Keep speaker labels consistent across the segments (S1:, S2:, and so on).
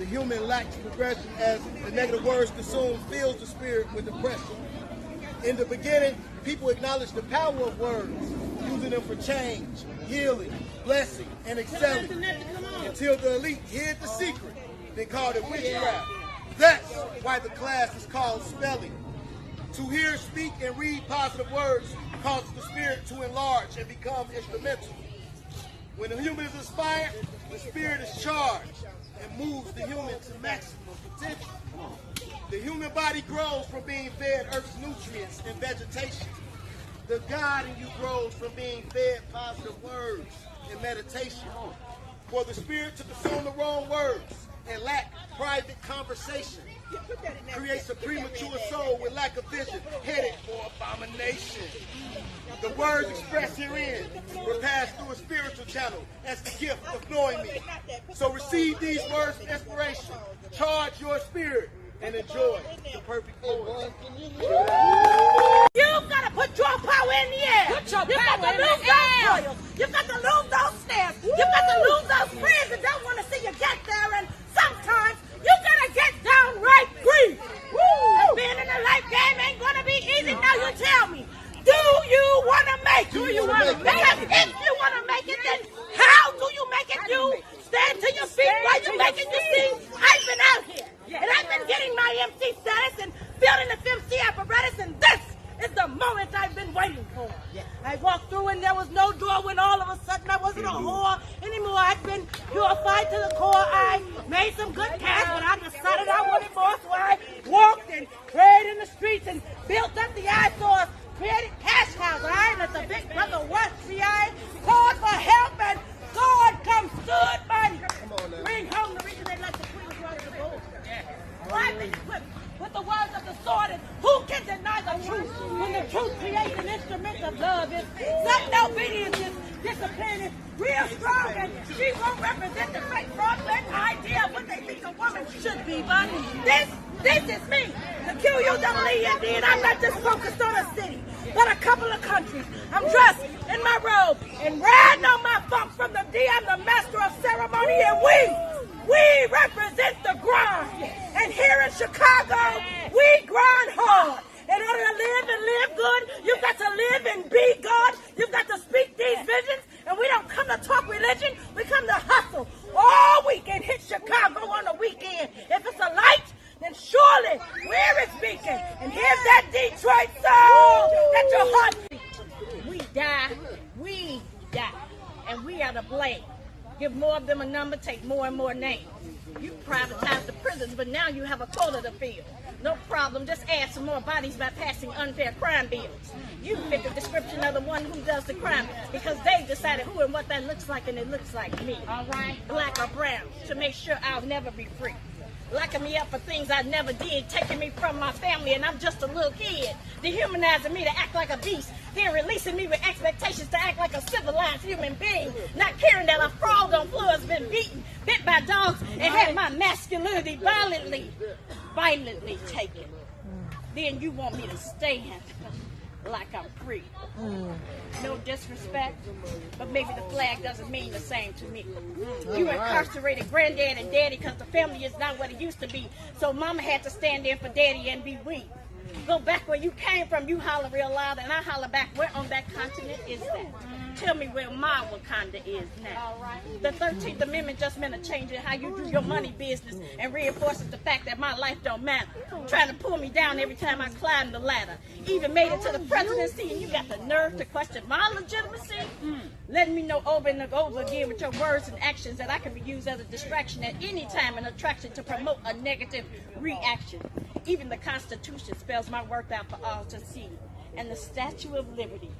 S1: The human lacks progression as the negative words consumed fills the spirit with depression. In the beginning, people acknowledged the power of words, using them for change, healing, blessing, and excelling, until the elite hid the secret, then called it witchcraft. That's why the class is called spelling. To hear, speak, and read positive words causes the spirit to enlarge and become instrumental. When the human is inspired, the spirit is charged and moves the human to maximum potential. The human body grows from being fed Earth's nutrients and vegetation. The God in you grows from being fed positive words and meditation. For the spirit to consume the wrong words and lack private conversation creates a premature soul with lack of vision, headed for abomination. The words expressed herein were passed through a spiritual channel as the gift of knowing me. So receive these words of inspiration, charge your spirit, and enjoy the perfect Lord.
S2: You've got to put your power in the air.
S3: Put your
S2: You've got
S3: power
S2: to
S3: in
S2: lose
S3: the
S2: those
S3: air.
S2: toils. You've got to lose those snares. You've got to lose those friends that don't want to see you get there. And sometimes you got to get downright grief. Being in the life game ain't going to be easy. Now you tell me, do you want to make it?
S1: Do you want to make it?
S2: Because if you want to make it, then how do you make it? You stand to your feet while you make it. You see, I've been out here. And I've been getting my MC status and building the MC apparatus, and this is the moment I've been waiting for. I walked through and there was no door when all of a sudden I wasn't a whore anymore. I've been purified to the core. I made some good cash, but I decided I wanted more, so I walked and prayed in the streets and built up the eyesores, created cash cows. I let the big brother watch me. I called for help, and God come stood by me. Bring home the reason they let the queen cross the board. I've been equipped with the words of the sword, and who can deny the truth when the truth creates an instrument of love? If sudden obedience is discipline is real strong, and she won't represent the fake fraudulent idea of what they think a woman should be. But this is me, the Q-U-E-E-N-D, and I'm not just focused on a city, but a couple of countries. I'm dressed in my robe and riding on my funk from the D. I'm the master of ceremony, and we represent the grind. And here in Chicago, we grind hard. In order to live and live good, you've got to live and be God. You've got to speak these visions. And we don't come to talk religion. We come to hustle all week and hit Chicago on the weekend. If it's a light, then surely where is beacon? And here's that Detroit soul that your heart beats. We die, and we are to blame. Give more of them a number, take more and more names. You privatized the prisons, but now you have a quota to fill. No problem, just add some more bodies by passing unfair crime bills. You fit the description of the one who does the crime because they decided who and what that looks like, and it looks like me. All right, black or brown, to make sure I'll never be free. Locking me up for things I never did, taking me from my family, and I'm just a little kid. Dehumanizing me to act like a beast, then releasing me with expectations to act like a civilized human being. Not caring that a frog on floors been beaten, bit by dogs, and had my masculinity violently taken. Then you want me to stand like I'm free. No disrespect, but maybe the flag doesn't mean the same to me. You incarcerated granddad and daddy because the family is not what it used to be. So mama had to stand in for daddy and be weak. Go back where you came from, you holler real loud, and I holler back, where on that continent is that? Tell me where my Wakanda is now. The 13th Amendment just meant a change in how you do your money business and reinforces the fact that my life don't matter. Trying to pull me down every time I climb the ladder. Even made it to the presidency, and you got the nerve to question my legitimacy? Letting me know over and over again with your words and actions that I can be used as a distraction at any time, an attraction to promote a negative reaction. Even the Constitution spells my work out for all to see. And the Statue of Liberty,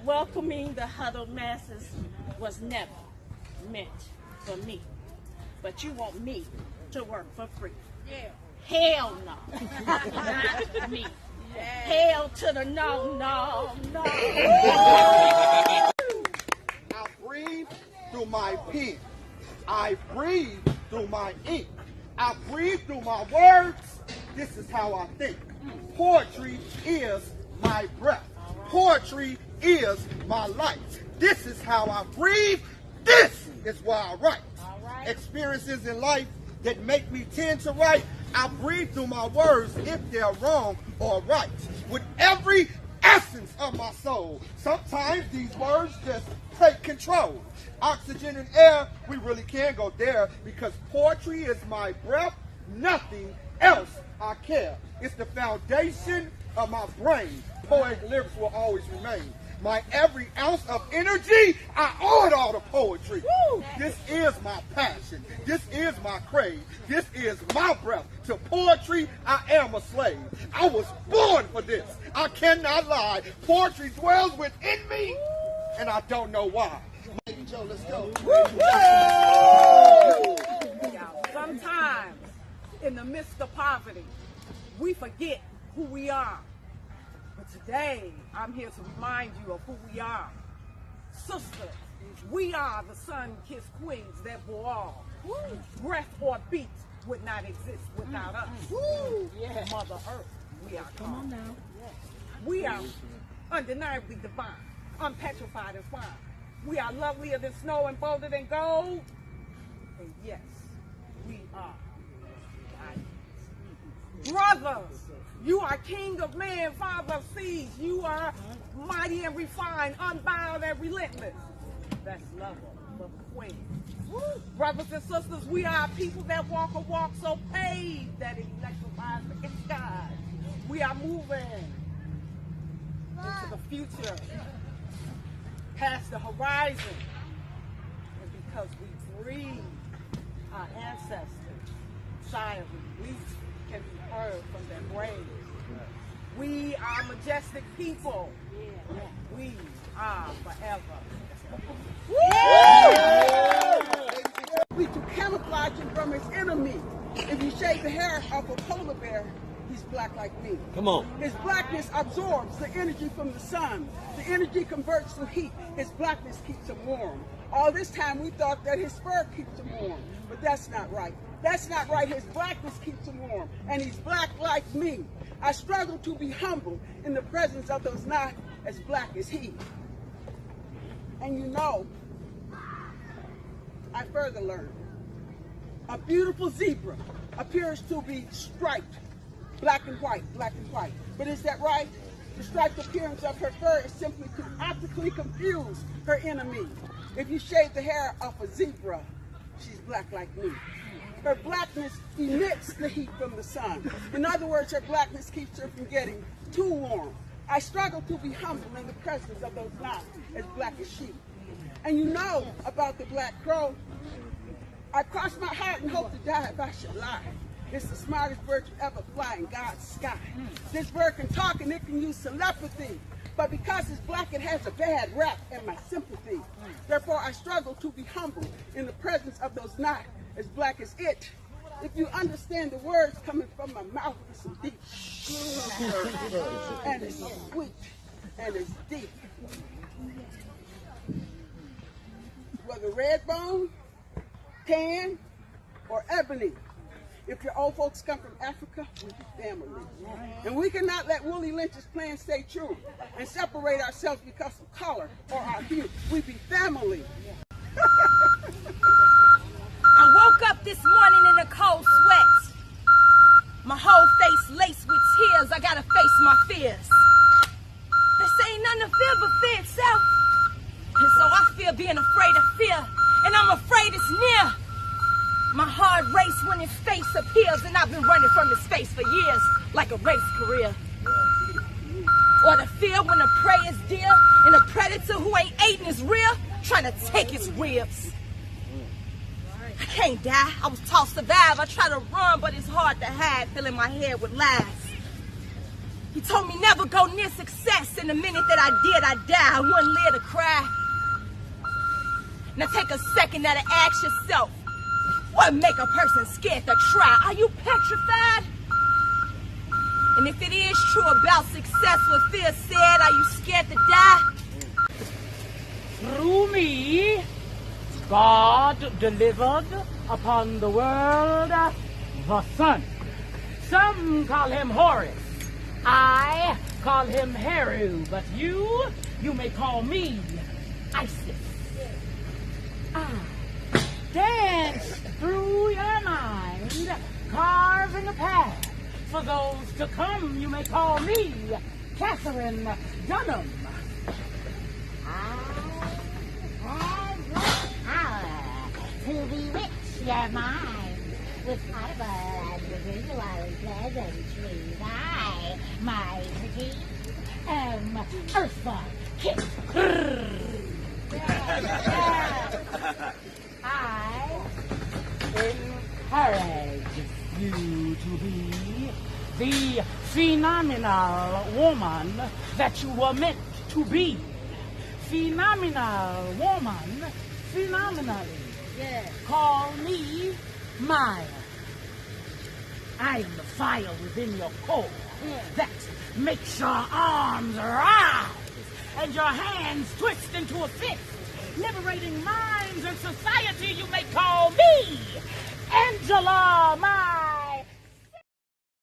S2: welcoming the huddled masses, was never meant for me. But you want me to work for free. Hell no. Not me. Hell to the no.
S1: I breathe through my pen. I breathe through my ink. I breathe through my words. This is how I think. Poetry is my breath. Poetry is my life. This is how I breathe. This is why I write. Experiences in life that make me tend to write. I breathe through my words if they're wrong or right. With every essence of my soul. Sometimes these words just take control. Oxygen and air, we really can go there because poetry is my breath, nothing else I care. It's the foundation of my brain. Poetic lyrics will always remain. My every ounce of energy, I owe it all to poetry. Woo! This is my passion. This is my crave. This is my breath. To poetry, I am a slave. I was born for this. I cannot lie. Poetry dwells within me, and I don't know why. Joe, let's go.
S3: Sometimes, in the midst of poverty, we forget who we are. But today, I'm here to remind you of who we are. Sisters, we are the sun-kissed queens that bore all. Breath or beat would not exist without us. Yeah. Mother Earth, we are come on now. We are undeniably divine, unpetrified as fire. We are lovelier than snow and bolder than gold. And yes, we are diamonds. Brothers, you are king of man, father of seas. You are mighty and refined, unbound and relentless. That's love of the queen. Brothers and sisters, we are people that walk a walk so paved that it electrifies the sky. We are moving into the future, past the horizon. And because we breathe, our ancestors' sigh of relief can be heard from their graves. We are majestic people. We are forever.
S4: To camouflage him from his enemy. If you shave the hair off a polar bear, he's black like me.
S5: Come on.
S4: His blackness absorbs the energy from the sun. The energy converts to heat. His blackness keeps him warm. All this time we thought that his fur keeps him warm, but that's not right. That's not right. His blackness keeps him warm, and he's black like me. I struggle to be humble in the presence of those not as black as he. And you know, I further learned. A beautiful zebra appears to be striped, black and white, black and white. But is that right? The striped appearance of her fur is simply to optically confuse her enemy. If you shave the hair off a zebra, she's black like me. Her blackness emits the heat from the sun. In other words, her blackness keeps her from getting too warm. I struggle to be humble in the presence of those not as black as she. And you know about the black crow. I cross my heart and hope to die if I should lie. It's the smartest bird to ever fly in God's sky. This bird can talk and it can use telepathy. But because it's black, it has a bad rap and my sympathy. Therefore, I struggle to be humble in the presence of those not as black as it. If you understand the words coming from my mouth, it's deep. And it's sweet. And it's deep. Whether red bone, tan, or ebony. If your old folks come from Africa, we be family. And we cannot let Willie Lynch's plan stay true and separate ourselves because of color or our hue. We be family.
S2: I woke up this morning in a cold sweat. My whole face laced with tears. I gotta face my fears. They say ain't nothing to fear but fear itself. And so I fear being afraid of fear. And I'm afraid it's near. My heart race when his face appears. And I've been running from his face for years, like a race career. Or the fear when a prey is dear. And a predator who ain't eating his rear, trying to take his ribs. I can't die. I was taught to survive. I try to run, but it's hard to hide, filling my head with lies. He told me never go near success, and the minute that I did, I died. I wouldn't live to cry. Now take a second now to ask yourself, what make a person scared to try? Are you petrified? And if it is true about success, what fear said, are you scared to die?
S6: Through me, God delivered upon the world the Son. Some call him Horus. I call him Heru. But you may call me Isis. dance through your mind, carving a path for those to come. You may call me Catherine Dunham.
S2: I have power to bewitch your mind with audible and visual pleasantries. I, my pretty, am Eartha Kitt.
S6: I encourage you to be the phenomenal woman that you were meant to be. Phenomenal woman, phenomenally.
S2: Yes.
S6: Call me Maya. I am the fire within your core that makes your arms rise and your hands twist into a fist, liberating minds and society. You may call me Angela